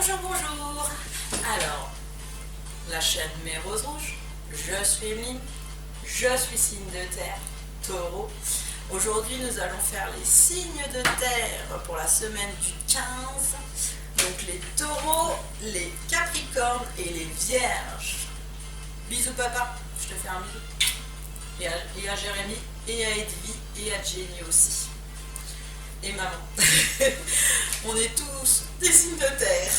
Bonjour, bonjour. Alors, la chaîne Mes Roses Rouges, je suis Emeline, je suis signe de terre, taureau. Aujourd'hui, nous allons faire les signes de terre pour la semaine du 15. Donc les taureaux, les capricornes et les vierges. Bisous papa, je te fais un bisou. Et à Jérémy, et à Edwy, et à Jenny aussi. Et maman. On est tous des signes de terre.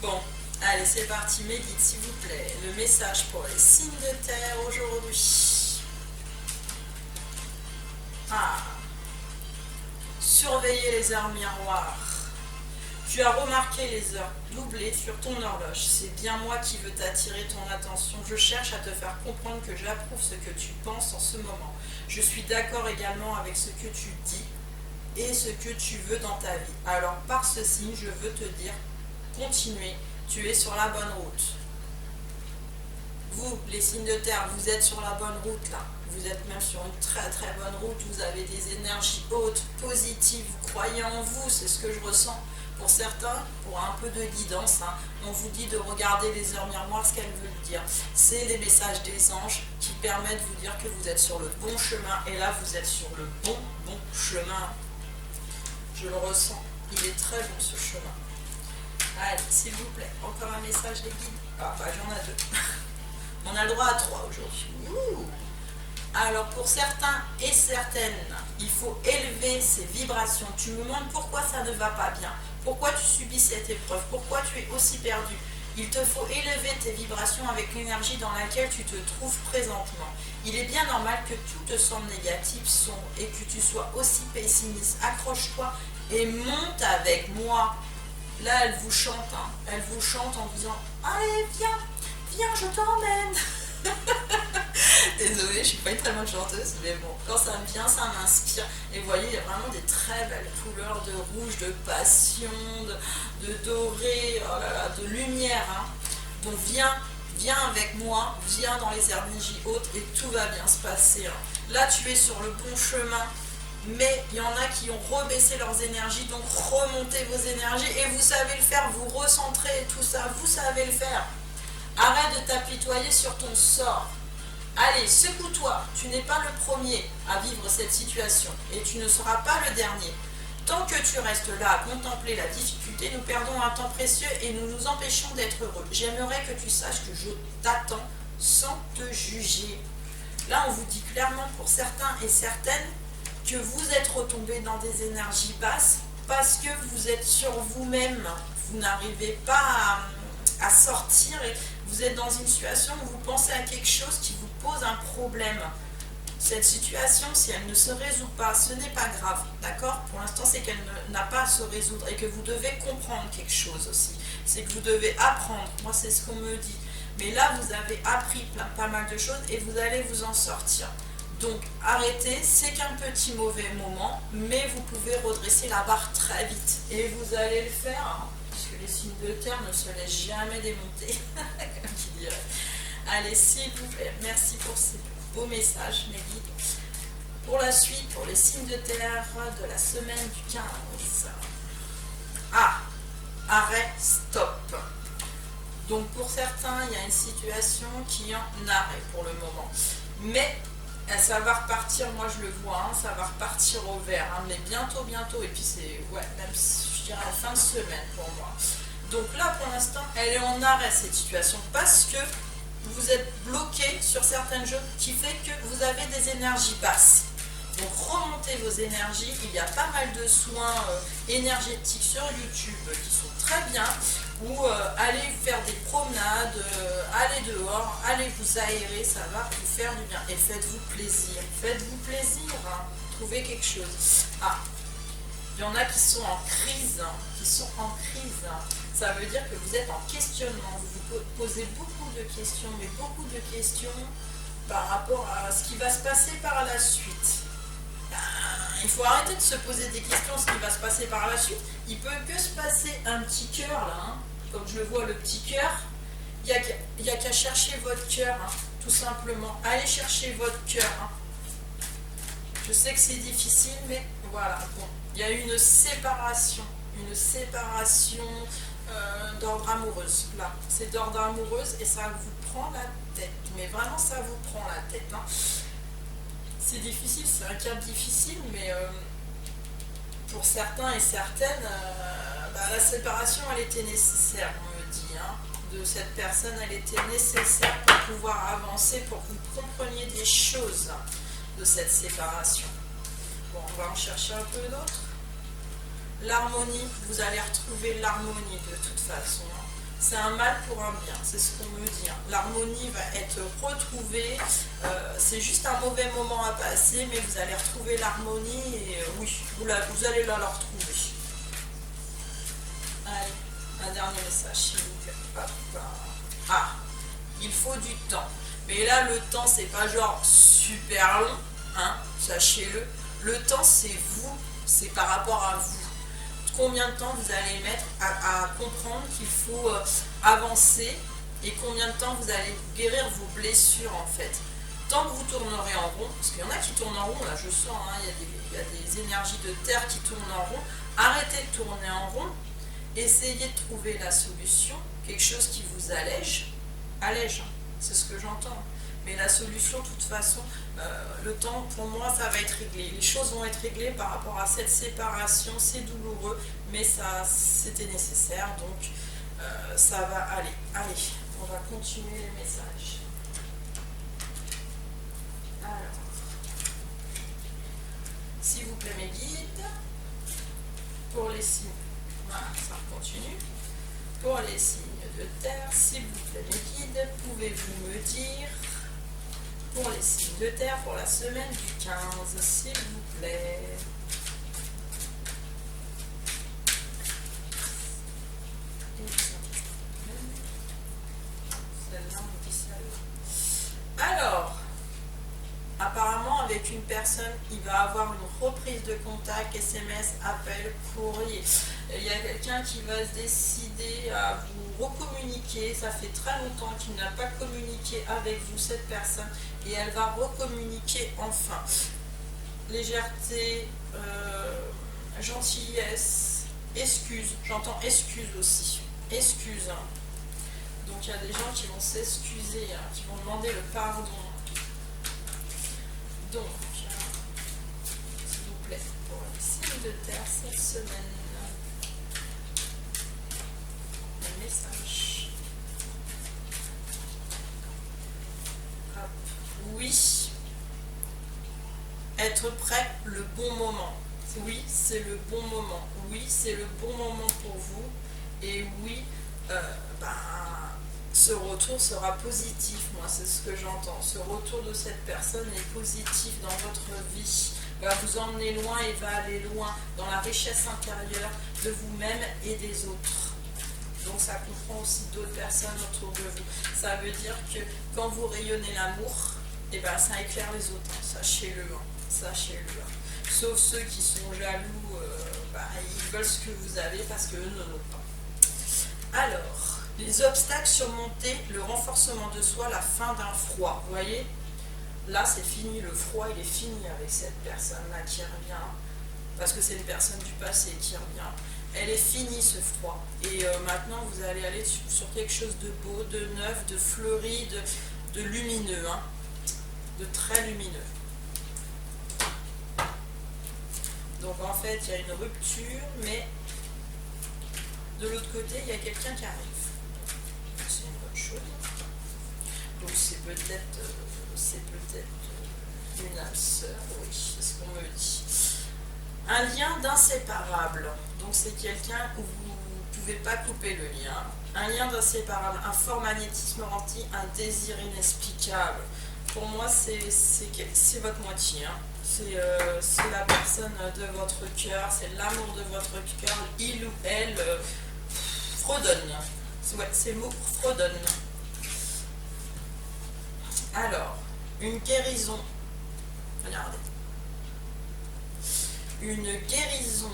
Bon, allez, c'est parti, mes guides, s'il vous plaît. Le message pour les signes de terre aujourd'hui. Surveiller les heures miroirs. Tu as remarqué les heures doublées sur ton horloge. C'est bien moi qui veux t'attirer ton attention. Je cherche à te faire comprendre que j'approuve ce que tu penses en ce moment. Je suis d'accord également avec ce que tu dis et ce que tu veux dans ta vie. Alors par ce signe, je veux te dire, continuez, tu es sur la bonne route. Vous, les signes de terre, vous êtes sur la bonne route là. Vous êtes même sur une très très bonne route, vous avez des énergies hautes, positives, vous croyez en vous, c'est ce que je ressens. Pour certains, pour un peu de guidance, on vous dit de regarder les heures miroirs, ce qu'elles veulent dire. C'est les messages des anges qui permettent de vous dire que vous êtes sur le bon chemin. Et là, vous êtes sur le bon chemin. Je le ressens. Il est très bon ce chemin. Allez, s'il vous plaît, encore un message des guides. J'en ai 2. On a le droit à 3 aujourd'hui. Alors pour certains et certaines, il faut élever ses vibrations. Tu me demandes pourquoi ça ne va pas bien, pourquoi tu subis cette épreuve, pourquoi tu es aussi perdu. Il te faut élever tes vibrations avec l'énergie dans laquelle tu te trouves présentement. Il est bien normal que tout te semble négatif, sombre et que tu sois aussi pessimiste. Accroche-toi et monte avec moi. Là, elle vous chante, elle vous chante en disant « Allez, viens, je t'emmène !» Désolée, je suis pas une très bonne chanteuse, mais bon, quand ça me vient, ça m'inspire. Et vous voyez, il y a vraiment des très belles couleurs de rouge, de passion, de doré, oh là là, de lumière. Donc viens avec moi, viens dans les énergies hautes et tout va bien se passer. Là, tu es sur le bon chemin, mais il y en a qui ont rebaissé leurs énergies, donc remontez vos énergies et vous savez le faire, vous recentrez tout ça, vous savez le faire. Arrête de t'apitoyer sur ton sort. Allez, secoue-toi, tu n'es pas le premier à vivre cette situation et tu ne seras pas le dernier. Tant que tu restes là à contempler la difficulté, nous perdons un temps précieux et nous nous empêchons d'être heureux. J'aimerais que tu saches que je t'attends sans te juger. Là, on vous dit clairement pour certains et certaines que vous êtes retombés dans des énergies basses parce que vous êtes sur vous-même. Vous n'arrivez pas à sortir et vous êtes dans une situation où vous pensez à quelque chose qui vous pose un problème. Cette situation, si elle ne se résout pas, ce n'est pas grave, d'accord? Pour l'instant, c'est qu'elle n'a pas à se résoudre et que vous devez comprendre quelque chose aussi. C'est que vous devez apprendre. Moi, c'est ce qu'on me dit. Mais là, vous avez appris pas mal de choses et vous allez vous en sortir. Donc, arrêtez, c'est qu'un petit mauvais moment, mais vous pouvez redresser la barre très vite. Et vous allez le faire, puisque les signes de terre ne se laissent jamais démonter, comme qui dirait. Allez, s'il vous plaît, merci pour ces beaux messages, mes guides. Pour la suite, pour les signes de terre de la semaine du 15. Arrêt, stop. Donc pour certains, il y a une situation qui est en arrêt pour le moment. Mais ça va repartir, moi je le vois, ça va repartir au vert, mais bientôt, et puis c'est, même je dirais la fin de semaine pour moi. Donc là pour l'instant, elle est en arrêt cette situation, parce que vous êtes bloqué sur certaines choses qui fait que vous avez des énergies basses. Donc remontez vos énergies, il y a pas mal de soins énergétiques sur YouTube qui sont très bien, ou allez faire des promenades, allez dehors, allez vous aérer, ça va vous faire du bien. Et faites-vous plaisir, trouvez quelque chose. Il y en a qui sont en crise, Ça veut dire que vous êtes en questionnement, vous vous posez beaucoup de questions, par rapport à ce qui va se passer par la suite. Il faut arrêter de se poser des questions, ce qui va se passer par la suite. Il peut que se passer un petit cœur là, comme je le vois, le petit cœur. Il n'y a qu'à chercher votre cœur, tout simplement. Allez chercher votre cœur. Je sais que c'est difficile, mais voilà. Bon, il y a eu une séparation. une séparation d'ordre amoureuse. Là, c'est d'ordre amoureuse et ça vous prend la tête. Mais vraiment, ça vous prend la tête. Hein. C'est difficile, c'est un cap difficile, mais pour certains et certaines, la séparation, elle était nécessaire, on me dit. Hein. De cette personne, elle était nécessaire pour pouvoir avancer, pour que vous compreniez des choses de cette séparation. Bon, on va en chercher un peu d'autres. L'harmonie, vous allez retrouver l'harmonie de toute façon. C'est un mal pour un bien, c'est ce qu'on me dit. L'harmonie va être retrouvée, c'est juste un mauvais moment à passer, mais vous allez retrouver l'harmonie et oui, vous allez la retrouver. Allez, un dernier message s'il vous plaît. Ah, il faut du temps. Mais là, le temps, c'est pas genre super long, hein, sachez-le. Le temps, c'est vous, c'est par rapport à vous. Combien de temps vous allez mettre à comprendre qu'il faut avancer et combien de temps vous allez guérir vos blessures en fait. Tant que vous tournerez en rond, parce qu'il y en a qui tournent en rond, là je sens, hein, il y a des énergies de terre qui tournent en rond, arrêtez de tourner en rond, essayez de trouver la solution, quelque chose qui vous allège, hein, c'est ce que j'entends. Mais la solution, de toute façon, le temps, pour moi, ça va être réglé. Les choses vont être réglées par rapport à cette séparation. C'est douloureux, mais c'était nécessaire. Donc, ça va aller. Allez, on va continuer les messages. Alors, s'il vous plaît, mes guides, pour les signes, voilà, ça continue. Pour les signes de terre, s'il vous plaît, mes guides, pouvez-vous me dire... Pour les signes de terre, pour la semaine du 15, s'il vous plaît. Alors, apparemment, avec une personne, il va avoir une reprise de contact, SMS, appel, courrier. Il y a quelqu'un qui va se décider à vous recommuniquer. Ça fait très longtemps qu'il n'a pas communiqué avec vous, cette personne, et elle va recommuniquer enfin. Légèreté, gentillesse, excuse. J'entends excuse aussi. Excuse. Donc il y a des gens qui vont s'excuser, hein, qui vont demander le pardon. Donc, s'il vous plaît, pour les signes de terre cette semaine. Message. Hop. Oui. Être prêt, le bon moment. Oui, c'est le bon moment. Oui, c'est le bon moment pour vous. Et oui, ce retour sera positif. Moi, c'est ce que j'entends. Ce retour de cette personne est positif dans votre vie. Va vous emmener loin et va aller loin dans la richesse intérieure de vous-même et des autres. Donc ça comprend aussi d'autres personnes autour de vous. Ça veut dire que quand vous rayonnez l'amour, et ça éclaire les autres. Sachez-le. Sachez-le. Sauf ceux qui sont jaloux, ils veulent ce que vous avez parce qu'eux ne l'ont pas. Alors, les obstacles surmontés, le renforcement de soi, la fin d'un froid. Vous voyez ? Là, c'est fini. Le froid, il est fini avec cette personne-là qui revient. Parce que c'est une personne du passé qui revient. Elle est finie ce froid et maintenant vous allez aller sur quelque chose de beau, de neuf, de fleuri, de lumineux, hein, de très lumineux. Donc en fait il y a une rupture, mais de l'autre côté il y a quelqu'un qui arrive. C'est une bonne chose. Donc c'est peut-être une âme sœur, oui, c'est ce qu'on me dit. Un lien d'inséparable. Donc c'est quelqu'un où vous ne pouvez pas couper le lien. Un lien d'inséparable, un fort magnétisme rempli, un désir inexplicable. Pour moi, c'est votre moitié. Hein. C'est la personne de votre cœur, c'est l'amour de votre cœur. Il ou elle fredonne. Ouais, c'est le mot fredonne. Alors, une guérison. Regardez. Une guérison,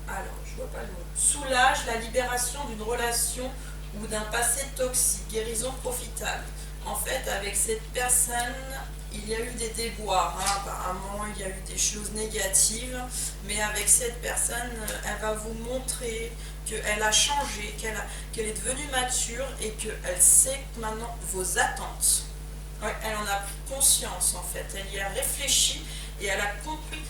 alors je vois pas le mot, soulage la libération d'une relation ou d'un passé toxique, guérison profitable. En fait, avec cette personne, il y a eu des déboires, hein, apparemment il y a eu des choses négatives, mais avec cette personne, elle va vous montrer qu'elle a changé, qu'elle est devenue mature et qu'elle sait maintenant vos attentes. Ouais, elle en a pris conscience en fait, elle y a réfléchi et elle a compris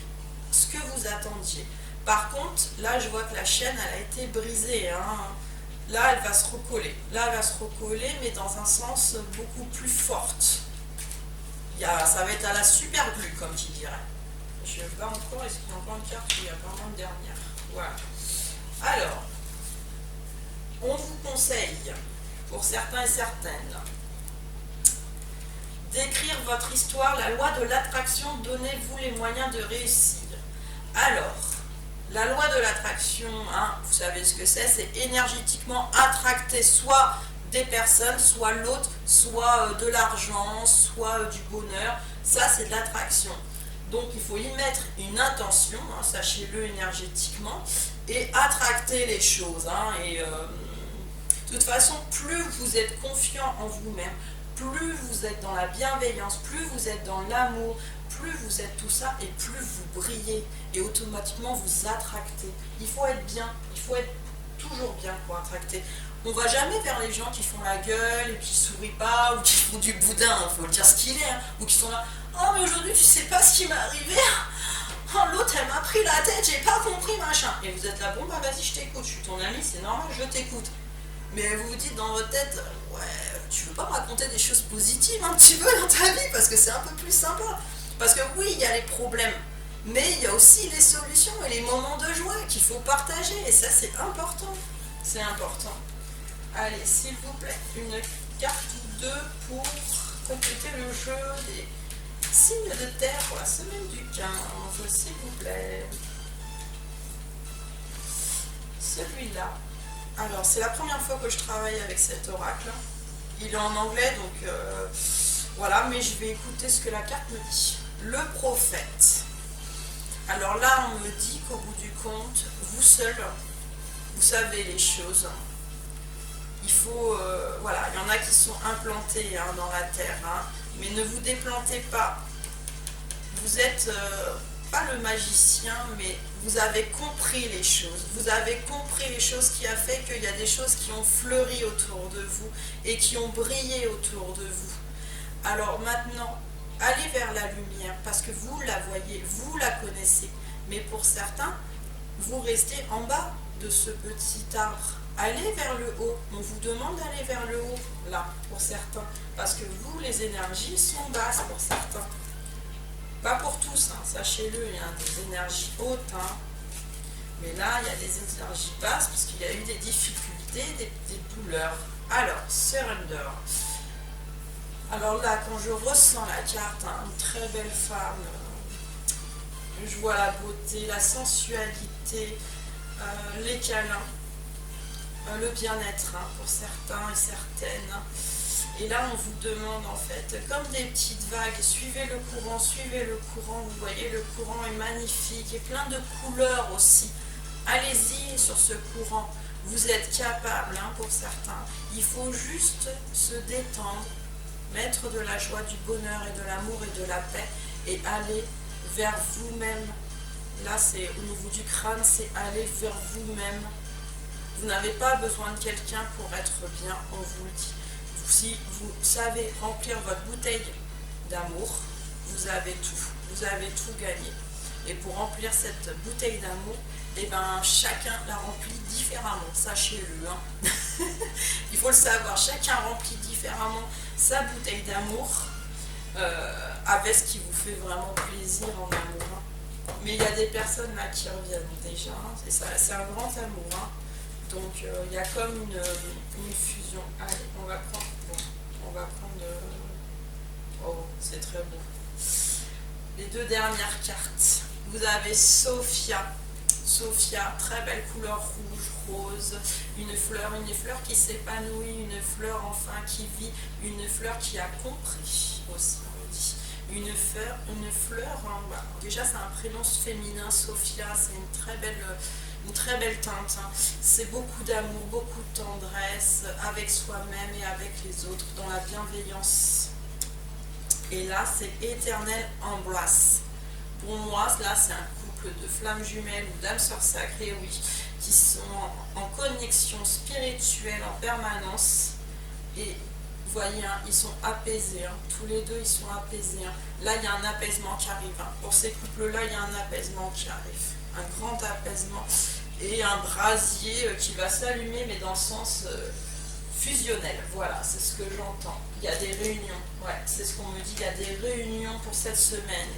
ce que vous attendiez. Par contre, là je vois que la chaîne elle a été brisée, hein. Là elle va se recoller, mais dans un sens beaucoup plus forte. Ça va être à la super glue, comme tu dirais. Je ne sais pas encore, est-ce qu'il y a encore une carte? Il y a vraiment une dernière. Voilà. Alors, on vous conseille, pour certains et certaines, d'écrire votre histoire, la loi de l'attraction, donnez-vous les moyens de réussir. Alors, la loi de l'attraction, hein, vous savez ce que c'est énergétiquement attracter soit des personnes, soit l'autre, soit de l'argent, soit du bonheur. Ça, c'est de l'attraction. Donc, il faut y mettre une intention, hein, sachez-le énergétiquement, et attracter les choses. Hein, de toute façon, plus vous êtes confiant en vous-même, plus vous êtes dans la bienveillance, plus vous êtes dans l'amour, plus vous êtes tout ça, et plus vous brillez, et automatiquement vous attractez. Il faut être bien, il faut être toujours bien pour attracter. On va jamais vers les gens qui font la gueule et qui sourient pas ou qui font du boudin, il faut le dire ce qu'il est, hein, ou qui sont là, oh mais aujourd'hui tu sais pas ce qui m'est arrivé, oh l'autre elle m'a pris la tête, j'ai pas compris machin. Et vous êtes là, bon bah vas-y je t'écoute, je suis ton ami, c'est normal, je t'écoute. Mais vous vous dites dans votre tête, ouais, tu veux pas me raconter des choses positives un petit peu dans ta vie parce que c'est un peu plus sympa. Parce que oui, il y a les problèmes, mais il y a aussi les solutions et les moments de joie qu'il faut partager. Et ça, c'est important. C'est important. Allez, s'il vous plaît, une carte ou deux pour compléter le jeu des signes de terre pour la semaine du 15, s'il vous plaît. Celui-là. Alors, c'est la première fois que je travaille avec cet oracle. Il est en anglais, donc voilà, mais je vais écouter ce que la carte me dit. Le prophète. Alors là, on me dit qu'au bout du compte, vous seul, vous savez les choses. Il faut, voilà, il y en a qui sont implantés hein, dans la terre, hein, mais ne vous déplantez pas. Vous êtes pas le magicien, mais vous avez compris les choses. Vous avez compris les choses qui a fait qu'il y a des choses qui ont fleuri autour de vous et qui ont brillé autour de vous. Alors maintenant, allez vers la lumière parce que vous la voyez, vous la connaissez. Mais pour certains, vous restez en bas de ce petit arbre. Allez vers le haut. On vous demande d'aller vers le haut, là, pour certains. Parce que vous, les énergies sont basses pour certains. Pas pour tous, hein, sachez-le, il y a des énergies hautes. Hein. Mais là, il y a des énergies basses parce qu'il y a eu des difficultés, des douleurs. Alors, surrender. Alors là, quand je ressens la carte, hein, une très belle femme, je vois la beauté, la sensualité, les câlins, le bien-être hein, pour certains et certaines. Et là, on vous demande en fait, comme des petites vagues, suivez le courant, vous voyez, le courant est magnifique et plein de couleurs aussi. Allez-y sur ce courant, vous êtes capable hein, pour certains. Il faut juste se détendre, mettre de la joie, du bonheur et de l'amour et de la paix et aller vers vous-même. Là, c'est au niveau du crâne, c'est aller vers vous-même. Vous n'avez pas besoin de quelqu'un pour être bien, on vous le dit. Si vous savez remplir votre bouteille d'amour, vous avez tout gagné. Et pour remplir cette bouteille d'amour, eh ben, chacun la remplit différemment, sachez-le. Hein. Il faut le savoir, chacun remplit différemment sa bouteille d'amour avec ce qui vous fait vraiment plaisir en amour. Hein. Mais il y a des personnes là qui reviennent déjà, hein. C'est un grand amour. Hein. Donc il y a comme une fusion. Allez, on va prendre. Oh, c'est très beau. Les deux dernières cartes. Vous avez Sophia. Sophia, très belle couleur rouge, rose. Une fleur qui s'épanouit, une fleur enfin qui vit, une fleur qui a compris aussi, on le dit. Une fleur, hein, voilà. Déjà c'est un prénom féminin, Sophia, c'est une très belle teinte. Hein. C'est beaucoup d'amour, beaucoup de tendresse avec soi-même et avec les autres, dans la bienveillance. Et là, c'est Éternel Embrace. Pour moi, là, c'est un couple de flammes jumelles ou d'âmes sœurs sacrées, oui, qui sont en connexion spirituelle en permanence. Et vous voyez, hein, ils sont apaisés, hein. Tous les deux, ils sont apaisés. Hein. Là, il y a un apaisement qui arrive. Hein. Pour ces couples-là, il y a un apaisement qui arrive. Un grand apaisement. Et un brasier qui va s'allumer, mais dans le sens fusionnel. Voilà, c'est ce que j'entends. Il y a des réunions. Ouais, c'est ce qu'on me dit. Il y a des réunions pour cette semaine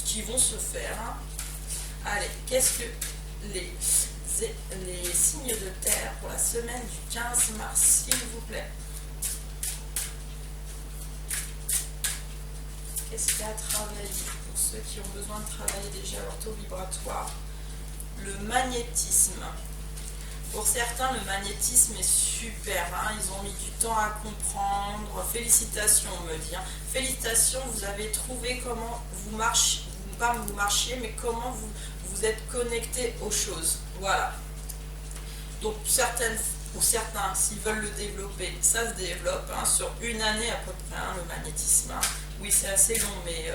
qui vont se faire. Hein. Allez, qu'est-ce que les signes de terre pour la semaine du 15 mars, s'il vous plaît? Qu'est-ce qu'il y a à travailler pour ceux qui ont besoin de travailler déjà leur taux vibratoire? Le magnétisme. Pour certains, le magnétisme est super. Hein, ils ont mis du temps à comprendre. Félicitations, on me dit. Hein. Félicitations, vous avez trouvé comment vous marchez, pas vous marchiez, mais comment vous êtes connecté aux choses. Voilà. Donc certaines ou certains, s'ils veulent le développer, ça se développe hein, sur une année à peu près, hein, le magnétisme. Hein. Oui, c'est assez long, mais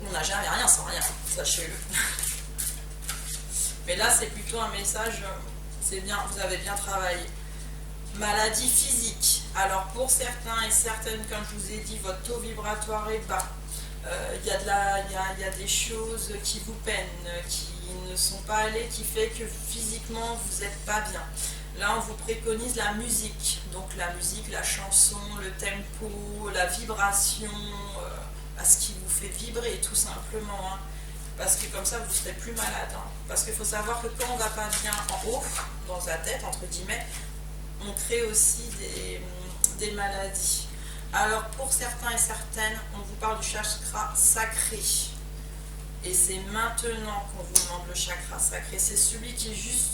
on n'a jamais rien sans rien, sachez-le. Mais là, c'est plutôt un message, c'est bien, vous avez bien travaillé. Maladie physique. Alors pour certains et certaines, comme je vous ai dit, votre taux vibratoire est bas. Il y a des choses qui vous peinent, qui ne sont pas allées, qui fait que physiquement vous n'êtes pas bien. Là, on vous préconise la musique. Donc la musique, la chanson, le tempo, la vibration, ce qui vous fait vibrer tout simplement. Hein. Parce que comme ça, vous ne serez plus malade. Hein. Parce qu'il faut savoir que quand on ne va pas bien en haut, dans la tête, entre guillemets, on crée aussi des maladies. Alors pour certains et certaines, on vous parle du chakra sacré. Et c'est maintenant qu'on vous demande le chakra sacré. C'est celui qui est juste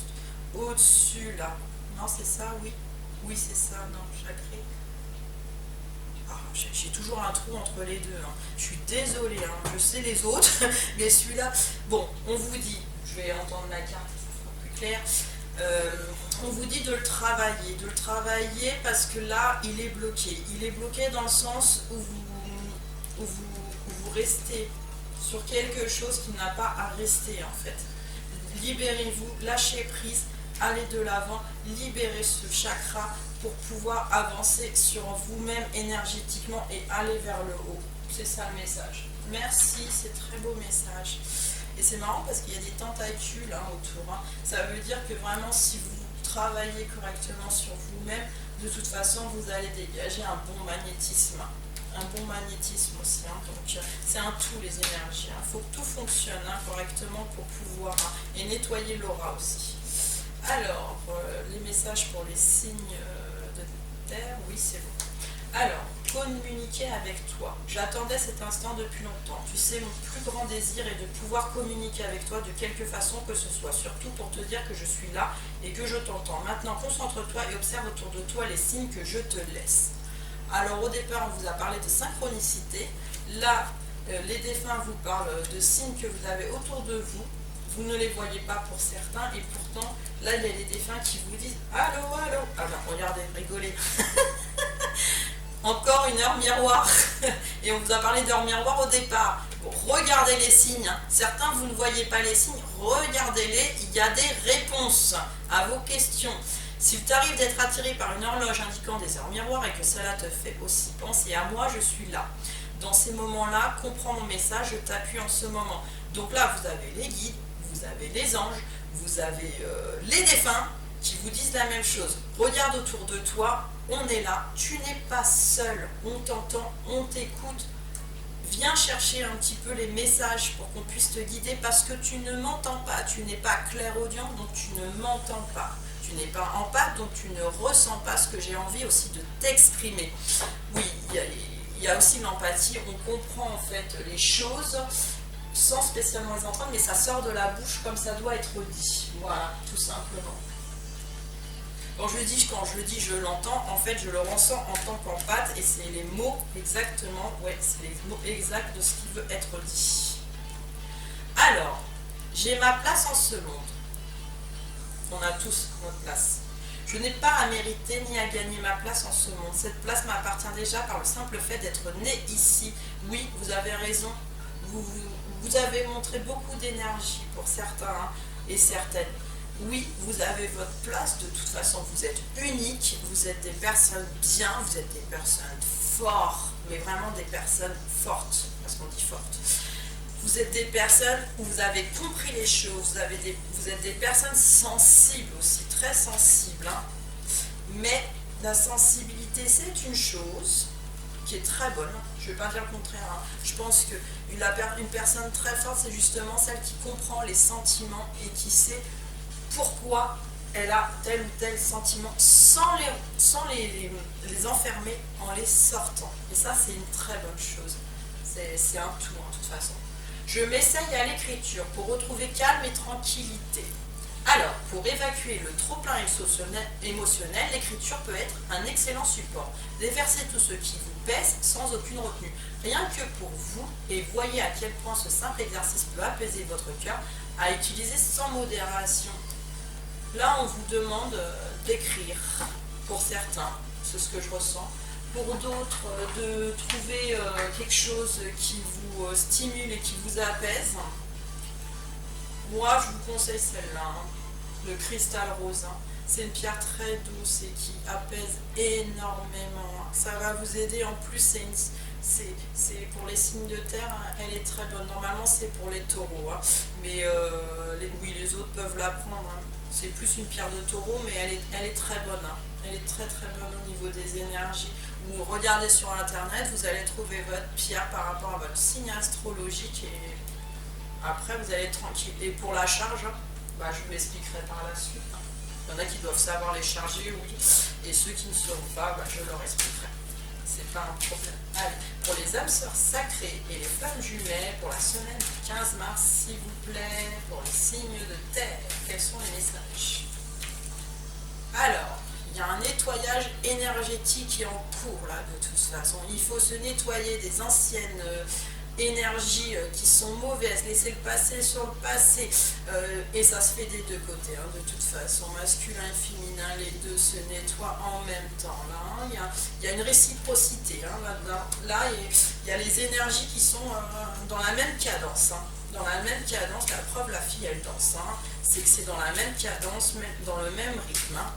au-dessus là. Non, c'est ça, oui. Oui, c'est ça, non, sacré. Ah, j'ai toujours un trou entre les deux. Hein. Je suis désolée, hein. Je sais les autres, mais celui-là... Bon, on vous dit, je vais entendre la carte, ça sera plus clair. On vous dit de le travailler parce que là, il est bloqué. Il est bloqué dans le sens où vous restez sur quelque chose qui n'a pas à rester en fait. Libérez-vous, lâchez prise, allez de l'avant, libérez ce chakra pour pouvoir avancer sur vous-même énergétiquement et aller vers le haut. C'est ça le message. Merci, c'est très beau message. Et c'est marrant parce qu'il y a des tentacules hein, autour. Hein. Ça veut dire que vraiment si vous travaillez correctement sur vous-même, de toute façon vous allez dégager un bon magnétisme. Un bon magnétisme aussi. Hein. Donc c'est un tout les énergies. Il faut que tout fonctionne hein, correctement pour pouvoir hein, et nettoyer l'aura aussi. Alors, les messages pour les signes de terre, oui c'est bon. Alors, communiquer avec toi. J'attendais cet instant depuis longtemps. Tu sais, mon plus grand désir est de pouvoir communiquer avec toi de quelque façon que ce soit. Surtout pour te dire que je suis là et que je t'entends. Maintenant, concentre-toi et observe autour de toi les signes que je te laisse. Alors, au départ, on vous a parlé de synchronicité. Là, les défunts vous parlent de signes que vous avez autour de vous. Vous ne les voyez pas pour certains et pourtant, là, il y a les défunts qui vous disent « Allô, allô ?» Ah ben, regardez, rigolez. Encore une heure miroir. Et on vous a parlé d'heure miroir au départ. Bon, regardez les signes. Certains, vous ne voyez pas les signes. Regardez-les. Il y a des réponses à vos questions. S'il t'arrive d'être attiré par une horloge indiquant des heures miroirs et que cela te fait aussi penser à moi, je suis là. Dans ces moments-là, comprends mon message, je t'appuie en ce moment. Donc là, vous avez les guides, vous avez les anges, vous avez les défunts qui vous disent la même chose. Regarde autour de toi. On est là, tu n'es pas seul, on t'entend, on t'écoute. Viens chercher un petit peu les messages pour qu'on puisse te guider parce que tu ne m'entends pas, tu n'es pas clairaudient, donc tu ne m'entends pas. Tu n'es pas empathe, donc tu ne ressens pas ce que j'ai envie aussi de t'exprimer. Oui, il y a aussi l'empathie, on comprend en fait les choses sans spécialement les entendre, mais ça sort de la bouche comme ça doit être dit. Voilà, tout simplement. Quand je le dis, je l'entends, en fait, je le ressens en tant qu'empathe et c'est les mots exactement, ouais, c'est les mots exacts de ce qui veut être dit. Alors, j'ai ma place en ce monde. On a tous notre place. Je n'ai pas à mériter ni à gagner ma place en ce monde. Cette place m'appartient déjà par le simple fait d'être né ici. Oui, vous avez raison. Vous avez montré beaucoup d'énergie pour certains hein, et certaines. Oui, vous avez votre place. De toute façon, vous êtes unique. Vous êtes des personnes bien. Vous êtes des personnes fortes. Mais vraiment des personnes fortes. Parce qu'on dit fortes. Vous êtes des personnes où vous avez compris les choses, vous êtes des personnes sensibles aussi, très sensibles. Hein. Mais la sensibilité, c'est une chose qui est très bonne. Je ne vais pas dire le contraire. Hein. Je pense qu'une personne très forte, c'est justement celle qui comprend les sentiments et qui sait pourquoi elle a tel ou tel sentiment sans les enfermer en les sortant. Et ça, c'est une très bonne chose. C'est un tout, en toute façon. Je m'essaye à l'écriture pour retrouver calme et tranquillité. Alors, pour évacuer le trop-plein émotionnel, l'écriture peut être un excellent support. Déversez tout ce qui vous pèse sans aucune retenue. Rien que pour vous, et voyez à quel point ce simple exercice peut apaiser votre cœur, à utiliser sans modération. Là, on vous demande d'écrire, pour certains, c'est ce que je ressens. Pour d'autres, de trouver quelque chose qui vous stimule et qui vous apaise. Moi, je vous conseille celle-là, hein, le cristal rose. Hein. C'est une pierre très douce et qui apaise énormément. Hein. Ça va vous aider. En plus, c'est pour les signes de terre, hein, elle est très bonne. Normalement, c'est pour les taureaux. Hein. Mais oui, les autres peuvent la prendre. Hein. C'est plus une pierre de taureau, mais elle est très bonne. Hein. Elle est très très bonne au niveau des énergies. Vous regardez sur internet, vous allez trouver votre pierre par rapport à votre signe astrologique et après vous allez être tranquille. Et pour la charge, bah, je vous l'expliquerai par la suite. Il y en a qui doivent savoir les charger, oui, et ceux qui ne sauront pas, bah, je leur expliquerai. C'est pas un problème. Allez, pour les âmes sœurs sacrées et les flammes jumelles, pour la semaine du 15 mars, s'il vous plaît, pour les signes de terre, quels sont les messages? Alors, il y a un nettoyage énergétique qui est en cours là de toute façon. Il faut se nettoyer des anciennes énergies qui sont mauvaises, laisser le passé sur le passé. Et ça se fait des deux côtés, hein, de toute façon. Masculin et féminin, les deux se nettoient en même temps. Là, hein. Il y a une réciprocité. Hein, là, il y a les énergies qui sont dans la même cadence. Hein. Dans la même cadence, la preuve, la fille, elle danse. Hein. C'est que c'est dans la même cadence, dans le même rythme. Hein.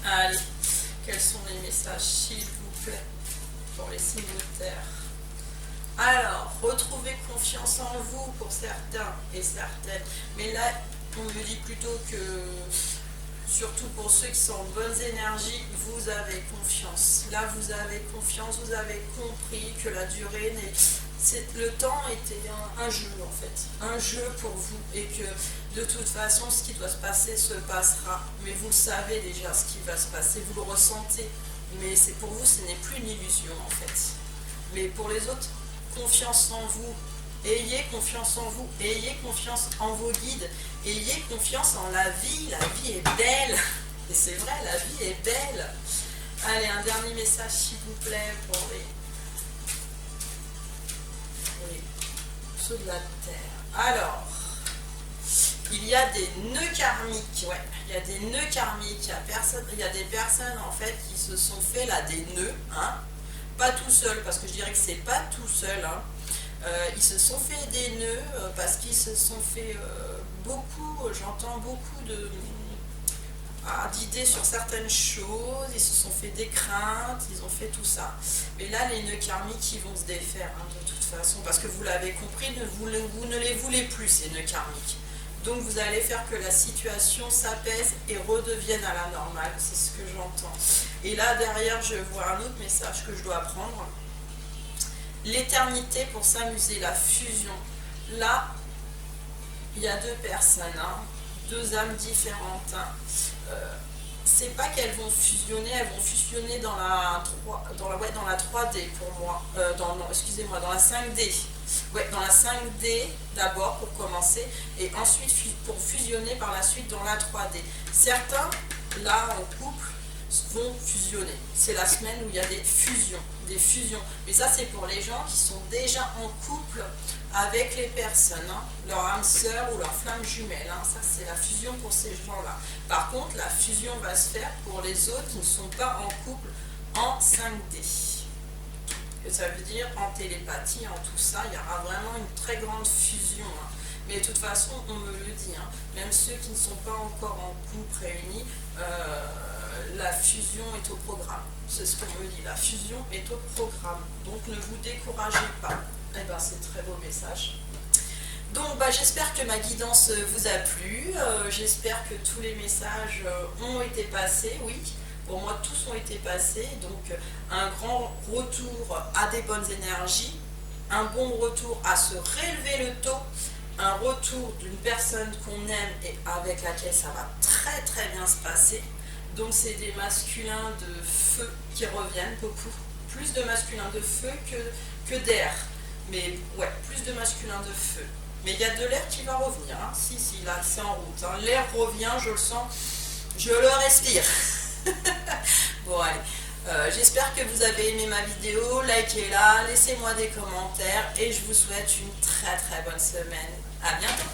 Allez, quels sont les messages, s'il vous plaît, pour les signes de terre? Alors, retrouvez confiance en vous pour certains et certaines. Mais là, on me dit plutôt que, surtout pour ceux qui sont en bonnes énergies, vous avez confiance. Là, vous avez confiance, vous avez compris que la durée n'est... Le temps était un jeu en fait, un jeu pour vous et que de toute façon ce qui doit se passer se passera. Mais vous le savez déjà ce qui va se passer, vous le ressentez. Mais c'est pour vous, ce n'est plus une illusion en fait. Mais pour les autres, confiance en vous. Ayez confiance en vous, ayez confiance en vos guides, ayez confiance en la vie est belle. Et c'est vrai, la vie est belle. Allez, un dernier message s'il vous plaît pour les ceux de la Terre. Alors, il y a des nœuds karmiques, ouais, il y a des nœuds karmiques, il y a des personnes en fait qui se sont fait là des nœuds, hein, pas tout seul, parce que je dirais que c'est pas tout seul, hein. Ils se sont fait des nœuds parce qu'ils se sont fait beaucoup, j'entends beaucoup d'idées sur certaines choses, ils se sont fait des craintes, ils ont fait tout ça. Mais là, les nœuds karmiques, ils vont se défaire hein, de toute façon, parce que vous l'avez compris, vous ne les voulez plus, ces nœuds karmiques. Donc vous allez faire que la situation s'apaise et redevienne à la normale, c'est ce que j'entends. Et là, derrière, je vois un autre message que je dois prendre. L'éternité pour s'amuser, la fusion. Là, il y a deux personnes, hein, deux âmes différentes. Hein. C'est pas qu'elles vont fusionner, elles vont fusionner dans la 3D pour moi. Excusez-moi, dans la 5D. Ouais, dans la 5D d'abord pour commencer, et ensuite pour fusionner par la suite dans la 3D. Certains, là en couple, vont fusionner. C'est la semaine où il y a des fusions. Mais ça, c'est pour les gens qui sont déjà en couple avec les personnes, hein, leur âme sœur ou leur flamme jumelle. Hein. Ça, c'est la fusion pour ces gens-là. Par contre, la fusion va se faire pour les autres qui ne sont pas en couple en 5D. Et ça veut dire en télépathie, en tout ça, il y aura vraiment une très grande fusion. Hein. Mais de toute façon, on me le dit, hein, même ceux qui ne sont pas encore en couple réunis, la fusion est au programme. C'est ce qu'on me dit, la fusion est au programme. Donc ne vous découragez pas. Eh ben, c'est très beau message. Donc j'espère que ma guidance vous a plu. J'espère que tous les messages ont été passés, oui. Pour moi, tous ont été passés. Donc un grand retour à des bonnes énergies, un bon retour à se rélever le taux, un retour d'une personne qu'on aime et avec laquelle ça va très très bien se passer. Donc c'est des masculins de feu qui reviennent beaucoup. Plus de masculins de feu que d'air. Mais ouais, plus de masculins de feu. Mais il y a de l'air qui va revenir. Hein. Si, là c'est en route. Hein. L'air revient, je le sens, je le respire. Bon allez, j'espère que vous avez aimé ma vidéo. Likez-la, laissez-moi des commentaires et je vous souhaite une très très bonne semaine. À bientôt.